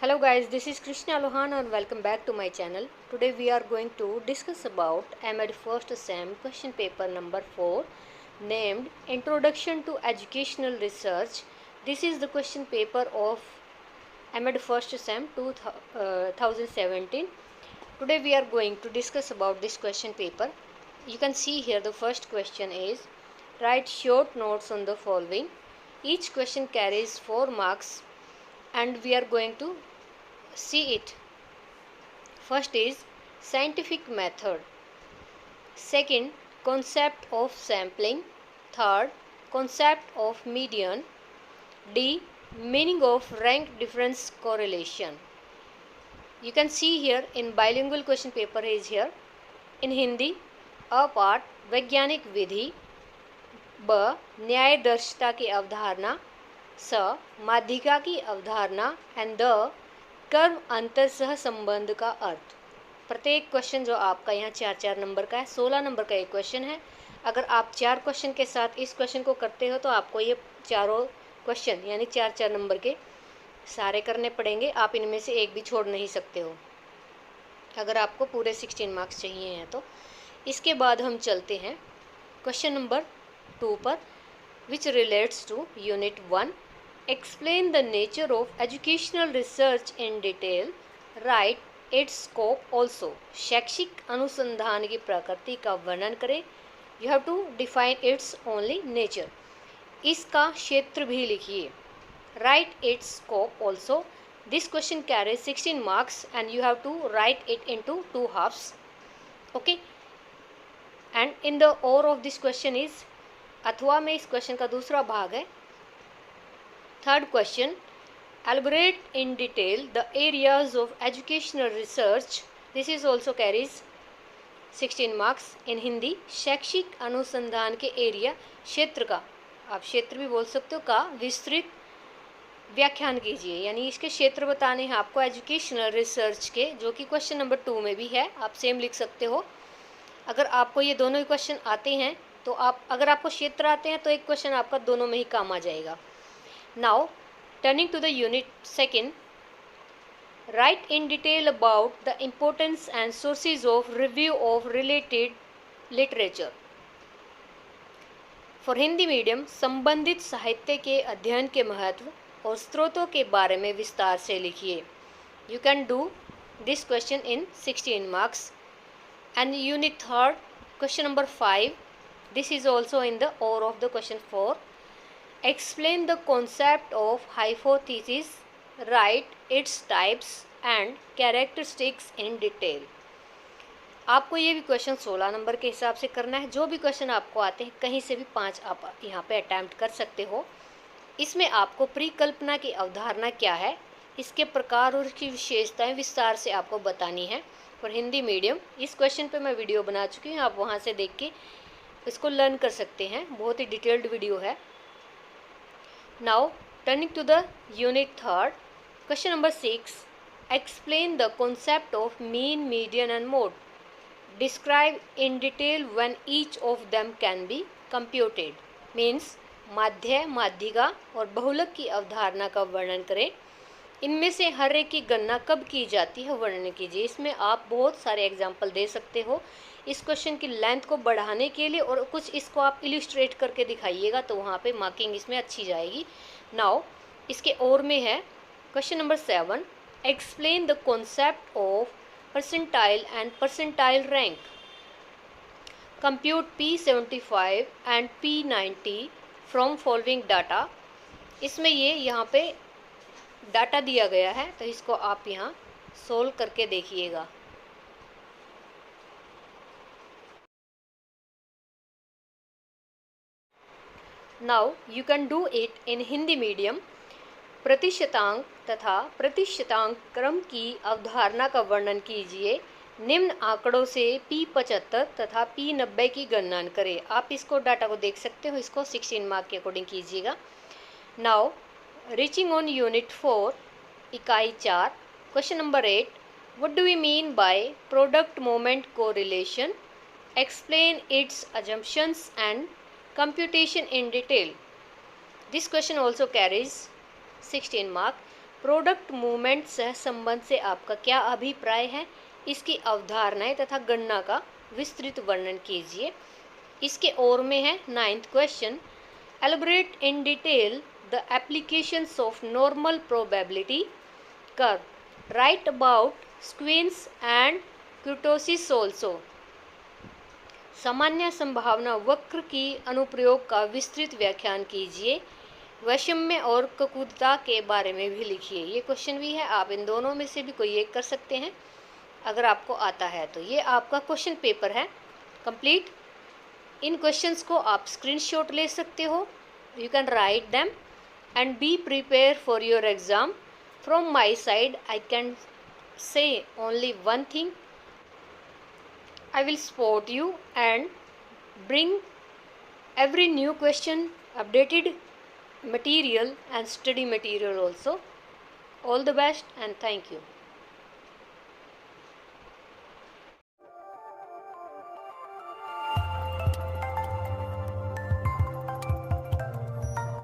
Hello guys, this is Krishna Lohan and welcome back to my channel. Today we are going to discuss about MEd first sem question paper number 4 named Introduction to Educational Research. This is the question paper of MEd first sem 2017. Today we are going to discuss about this question paper. You can see here the first question is write short notes on the following. Each question carries 4 marks and we are going to see it. First is scientific method. Second, concept of sampling. Third, concept of median. D, meaning of rank difference correlation. You can see here in bilingual question paper is here. In Hindi, A part वैज्ञानिक विधि, ब न्यायदर्शिता की अवधारणा, स माध्यिका की अवधारणा and the कर्म अंतर सह संबंध का अर्थ। प्रत्येक क्वेश्चन जो आपका यहाँ 4-4 नंबर का है, 16 नंबर का एक क्वेश्चन है। अगर आप 4 क्वेश्चन के साथ इस क्वेश्चन को करते हो तो आपको ये चारों क्वेश्चन यानी 4-4 नंबर के सारे करने पड़ेंगे। आप इनमें से एक भी छोड़ नहीं सकते हो अगर आपको पूरे 16 मार्क्स चाहिए हैं तो। इसके बाद हम चलते हैं क्वेश्चन नंबर 2 पर, which relates to unit 1। Explain the nature of educational research in detail, write its scope also. शैक्षिक अनुसंधान की प्रकृति का वर्णन करें। You have to define its only nature. इसका क्षेत्र भी लिखिए। Write its scope also. This question carries 16 marks and you have to write it into 2 halves. Okay, and in the or of this question is, अथवा में इस question का दूसरा भाग है। Third question, elaborate in detail the areas of educational research. This is also carries 16 marks. In Hindi, शैक्षिक अनुसंधान के एरिया, क्षेत्र का, आप क्षेत्र भी बोल सकते हो, का विस्तृत व्याख्यान कीजिए। यानी इसके क्षेत्र बताने हैं आपको एजुकेशनल रिसर्च के, जो कि क्वेश्चन नंबर 2 में भी है। आप सेम लिख सकते हो। अगर आपको ये दोनों ही क्वेश्चन आते हैं तो आप, अगर आपको क्षेत्र आते हैं तो एक क्वेश्चन आपका दोनों में ही काम आ जाएगा। Now turning to the unit 2, write in detail about the importance and sources of review of related literature. For Hindi medium, संबंधित साहित्य के अध्ययन के महत्व और स्रोतों के बारे में विस्तार से लिखिए। You can do this question in 16 marks. And unit 3, question number 5, this is also in the or of the question 4. Explain the concept of hypothesis, write its types and characteristics in detail. आपको ये भी question 16 number के हिसाब से करना है। जो भी क्वेश्चन आपको आते हैं, कहीं से भी 5 आप यहाँ पे अटैम्प्ट कर सकते हो। इसमें आपको परिकल्पना की अवधारणा क्या है, इसके प्रकार और इसकी विशेषताएं विस्तार से आपको बतानी है। फॉर हिंदी मीडियम, इस क्वेश्चन पे मैं वीडियो बना चुकी हूँ, आप वहाँ से देख के इसको लर्न कर सकते हैं। बहुत ही डिटेल्ड वीडियो है। Now turning to the unit 3, question number 6, explain the concept of mean, median and mode. Describe in detail when each of them can be computed. Means माध्य, माध्यिका और बहुलक की अवधारणा का वर्णन करें। इनमें से हर एक की गणना कब की जाती है, वर्णन कीजिए। इसमें आप बहुत सारे एग्जाम्पल दे सकते हो इस क्वेश्चन की लेंथ को बढ़ाने के लिए, और कुछ इसको आप इलिस्ट्रेट करके दिखाइएगा तो वहाँ पे मार्किंग इसमें अच्छी जाएगी। नाउ इसके और में है question number 7, explain the concept of percentile and percentile rank. Compute P75 and P90 from following data. इसमें ये यहाँ पे डाटा दिया गया है, तो इसको आप यहाँ सोल्व करके देखिएगा। Now you can do it in Hindi medium. प्रतिशतांक तथा प्रतिशतांक क्रम की अवधारणा का वर्णन कीजिए। निम्न आंकड़ों से P75 तथा P90 की गणना करें। आप इसको डाटा को देख सकते हो, इसको 16 मार्क के अकॉर्डिंग कीजिएगा। नाउ रीचिंग ऑन यूनिट 4, इकाई 4, question number 8, what do we mean by product moment correlation. Explain its assumptions and computation in detail. This question also carries 16 mark. Product movement सह संबंध से आपका क्या अभिप्राय है, इसकी अवधारणाएं तथा गणना का विस्तृत वर्णन कीजिए। इसके और में है 9th question, elaborate in detail the applications of normal probability curve, write about skewness and kurtosis also. सामान्य संभावना वक्र की अनुप्रयोग का विस्तृत व्याख्यान कीजिए। वैषम्य और ककुदता के बारे में भी लिखिए। ये क्वेश्चन भी है, आप इन दोनों में से भी कोई एक कर सकते हैं अगर आपको आता है तो। ये आपका क्वेश्चन पेपर है कंप्लीट। इन क्वेश्चंस को आप स्क्रीनशॉट ले सकते हो, you can write them and be prepare for your exam. From my side I can say only one thing, I will support you and bring every new question, updated material and study material also. All the best and thank you.